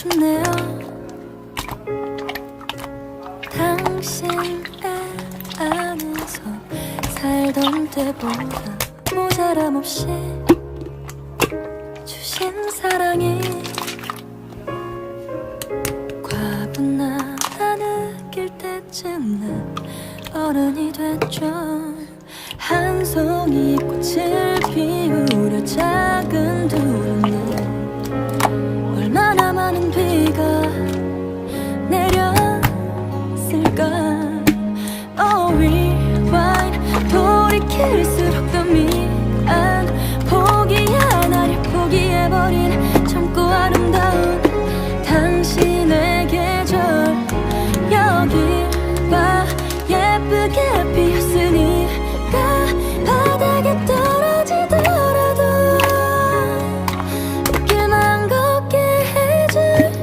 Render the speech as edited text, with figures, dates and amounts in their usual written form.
싶네요. 당신의 안에서 살던 때보다 모자람 없이 주신 사랑이 과분하다 느낄 때쯤 난 어른이 됐죠. 한 송이 꽃을 피우려 작은 두 눈에 얼마나 많은 비가 내렸을까. Oh rewind, 돌이킬수록 더 미안. 포기한 나를 포기해버린 젊고 아름다운 당신의 계절. 여기 봐 예쁘게 피었으니까 바닥에 떨어지더라도 길만 걷게 해줄게요.